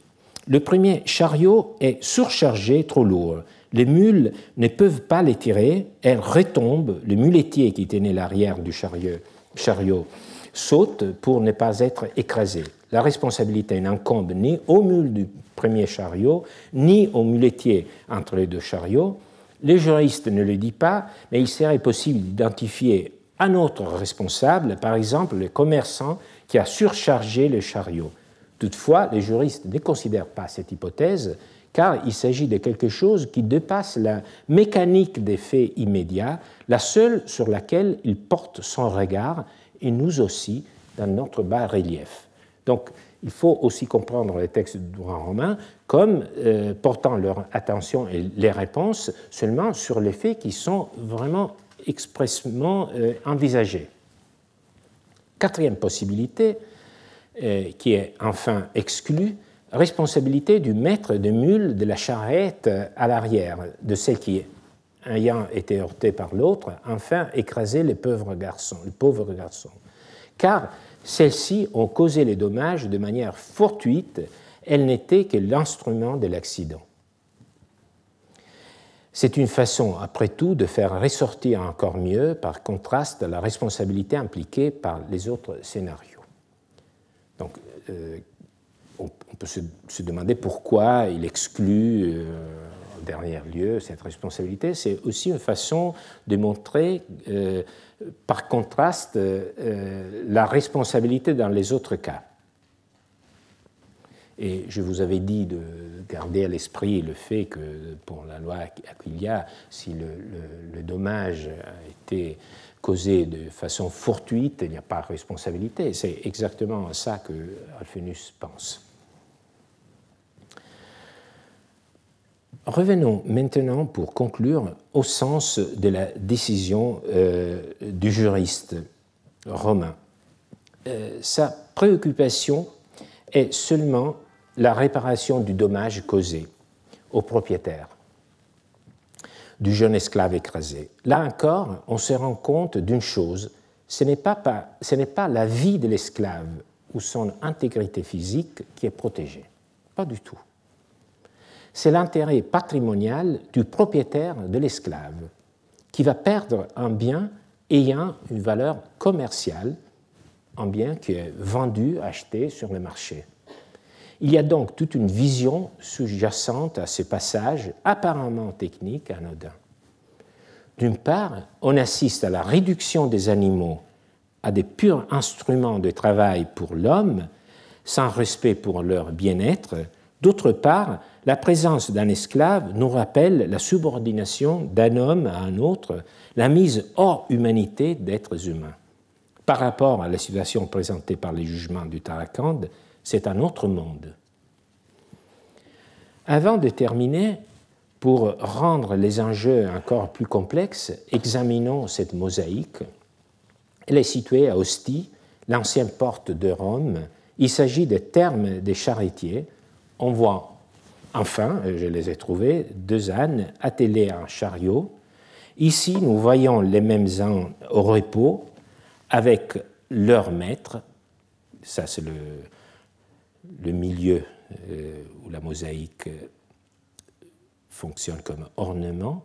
Le premier chariot est surchargé, trop lourd. Les mules ne peuvent pas les tirer, elles retombent. Le muletier qui tenait l'arrière du chariot saute pour ne pas être écrasé. La responsabilité n'incombe ni aux mules du premier chariot, ni au muletier entre les deux chariots. Les juristes ne le disent pas, mais il serait possible d'identifier un autre responsable, par exemple le commerçant qui a surchargé le chariot. Toutefois, les juristes ne considèrent pas cette hypothèse, car il s'agit de quelque chose qui dépasse la mécanique des faits immédiats, la seule sur laquelle il porte son regard, et nous aussi, dans notre bas-relief. Donc, il faut aussi comprendre les textes du droit romain comme portant leur attention et les réponses seulement sur les faits qui sont vraiment expressément envisagés. Quatrième possibilité, qui est enfin exclue, responsabilité du maître de mule de la charrette à l'arrière, de celle qui, ayant été heurtée par l'autre, enfin écrasé le pauvre garçon. Car celles-ci ont causé les dommages de manière fortuite, elles n'étaient que l'instrument de l'accident. C'est une façon, après tout, de faire ressortir encore mieux, par contraste, la responsabilité impliquée par les autres scénarios. Donc, on peut se demander pourquoi il exclut, en dernier lieu, cette responsabilité. C'est aussi une façon de montrer, par contraste, la responsabilité dans les autres cas. Et je vous avais dit de garder à l'esprit le fait que, pour la loi Aquilia, si le dommage a été causé de façon fortuite, il n'y a pas de responsabilité. C'est exactement ça que Alphenus pense. Revenons maintenant, pour conclure, au sens de la décision du juriste romain. Sa préoccupation est seulement la réparation du dommage causé au propriétaire du jeune esclave écrasé. Là encore, on se rend compte d'une chose, ce n'est pas la vie de l'esclave ou son intégrité physique qui est protégée. Pas du tout. C'est l'intérêt patrimonial du propriétaire de l'esclave qui va perdre un bien ayant une valeur commerciale, un bien qui est vendu, acheté sur le marché. Il y a donc toute une vision sous-jacente à ce passage apparemment technique anodin. D'une part, on assiste à la réduction des animaux à des purs instruments de travail pour l'homme, sans respect pour leur bien-être. D'autre part, la présence d'un esclave nous rappelle la subordination d'un homme à un autre, la mise hors humanité d'êtres humains. Par rapport à la situation présentée par les jugements du Tarakand, c'est un autre monde. Avant de terminer, pour rendre les enjeux encore plus complexes, examinons cette mosaïque. Elle est située à Ostie, l'ancienne porte de Rome. Il s'agit des thermes des charretiers. On voit, enfin, je les ai trouvés, deux ânes attelés à un chariot. Ici, nous voyons les mêmes ânes au repos, avec leur maître. Ça, c'est le milieu où la mosaïque fonctionne comme ornement.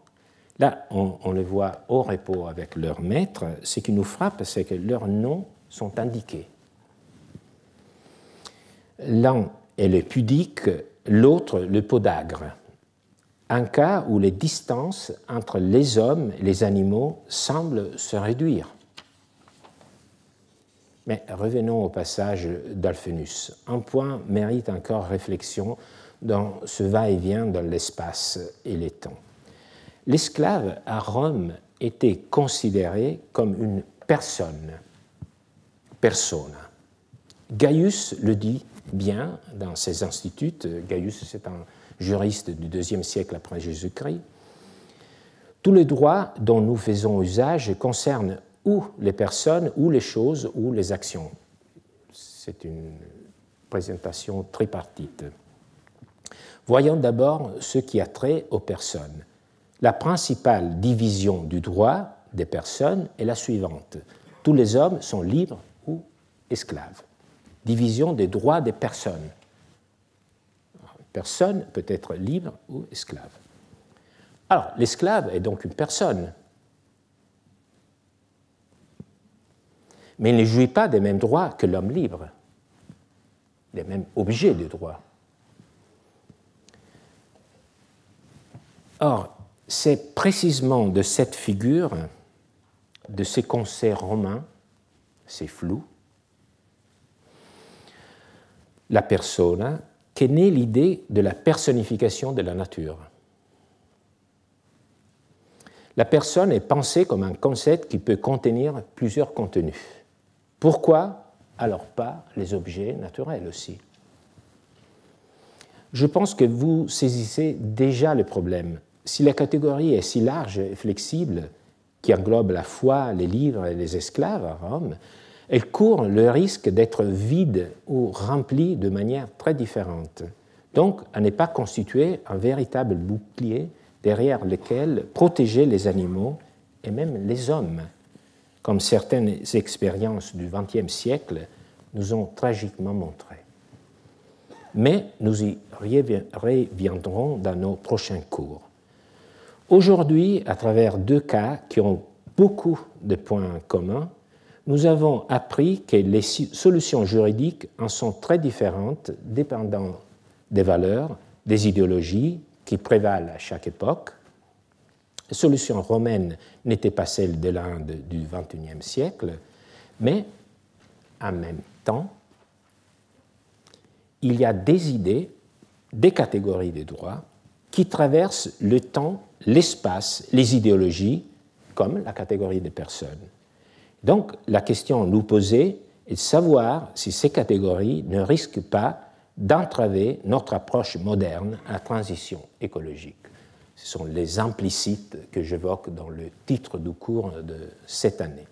Là, on les voit au repos avec leur maître. Ce qui nous frappe, c'est que leurs noms sont indiqués. L'un est le pudique, l'autre le podagre. Un cas où les distances entre les hommes et les animaux semblent se réduire. Mais revenons au passage d'Alphenus. Un point mérite encore réflexion dans ce va-et-vient dans l'espace et les temps. L'esclave à Rome était considéré comme une personne, persona. Gaius le dit bien dans ses instituts. Gaius, c'est un juriste du IIe siècle après Jésus-Christ. Tous les droits dont nous faisons usage concernent ou les personnes, ou les choses, ou les actions. C'est une présentation tripartite. Voyons d'abord ce qui a trait aux personnes. La principale division du droit des personnes est la suivante. Tous les hommes sont libres ou esclaves. Division des droits des personnes. Personne peut être libre ou esclave. Alors, l'esclave est donc une personne. Mais il ne jouit pas des mêmes droits que l'homme libre, les mêmes objets de droit. Or, c'est précisément de cette figure, de ces concepts romains, c'est flou, la persona, qu'est née l'idée de la personnification de la nature. La personne est pensée comme un concept qui peut contenir plusieurs contenus. Pourquoi alors pas les objets naturels aussi? Je pense que vous saisissez déjà le problème. Si la catégorie est si large et flexible, qui englobe la foi, les livres et les esclaves à Rome, elle court le risque d'être vide ou remplie de manière très différente. Donc, à ne pas constituer un véritable bouclier derrière lequel protéger les animaux et même les hommes, comme certaines expériences du XXe siècle nous ont tragiquement montré. Mais nous y reviendrons dans nos prochains cours. Aujourd'hui, à travers deux cas qui ont beaucoup de points communs, nous avons appris que les solutions juridiques en sont très différentes, dépendant des valeurs, des idéologies qui prévalent à chaque époque. Les solutions romaines n'étaient pas celles de l'Inde du XXIe siècle, mais en même temps, il y a des idées, des catégories de droit qui traversent le temps, l'espace, les idéologies, comme la catégorie des personnes. Donc, la question nous posée est de savoir si ces catégories ne risquent pas d'entraver notre approche moderne à la transition écologique. Ce sont les implicites que j'évoque dans le titre du cours de cette année.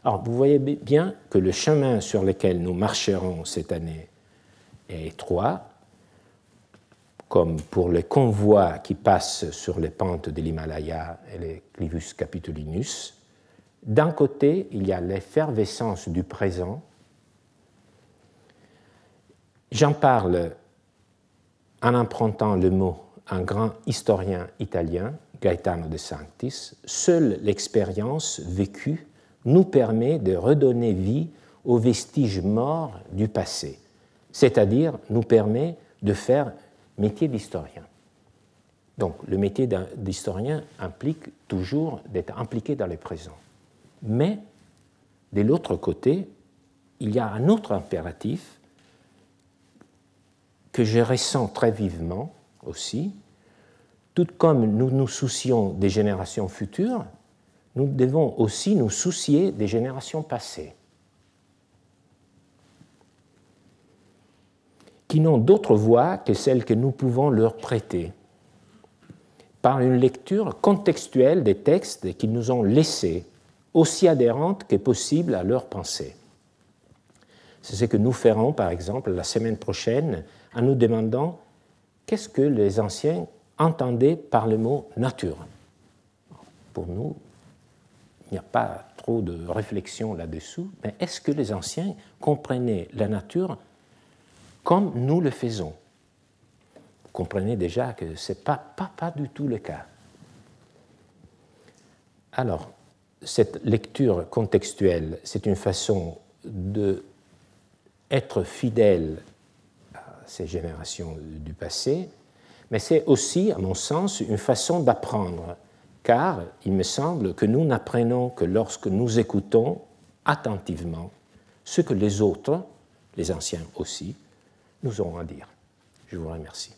Alors, vous voyez bien que le chemin sur lequel nous marcherons cette année est étroit, comme pour les convois qui passent sur les pentes de l'Himalaya et les Clivus Capitolinus. D'un côté, il y a l'effervescence du présent. J'en parle en empruntant le mot à un grand historien italien, Gaetano De Sanctis. Seule l'expérience vécue nous permet de redonner vie aux vestiges morts du passé, c'est-à-dire nous permet de faire métier d'historien. Donc le métier d'historien implique toujours d'être impliqué dans le présent. Mais de l'autre côté, il y a un autre impératif que je ressens très vivement aussi. Tout comme nous nous soucions des générations futures, nous devons aussi nous soucier des générations passées, qui n'ont d'autre voie que celle que nous pouvons leur prêter, par une lecture contextuelle des textes qu'ils nous ont laissés, aussi adhérente que possible à leur pensée. C'est ce que nous ferons, par exemple, la semaine prochaine, en nous demandant qu'est-ce que les anciens entendaient par le mot « nature ». Pour nous, il n'y a pas trop de réflexion là-dessous, mais est-ce que les anciens comprenaient la nature comme nous le faisons? Vous comprenez déjà que ce n'est pas du tout le cas. Alors, cette lecture contextuelle, c'est une façon d'être fidèle à ces générations du passé, mais c'est aussi, à mon sens, une façon d'apprendre, car il me semble que nous n'apprenons que lorsque nous écoutons attentivement ce que les autres, les anciens aussi, nous auront à dire. Je vous remercie.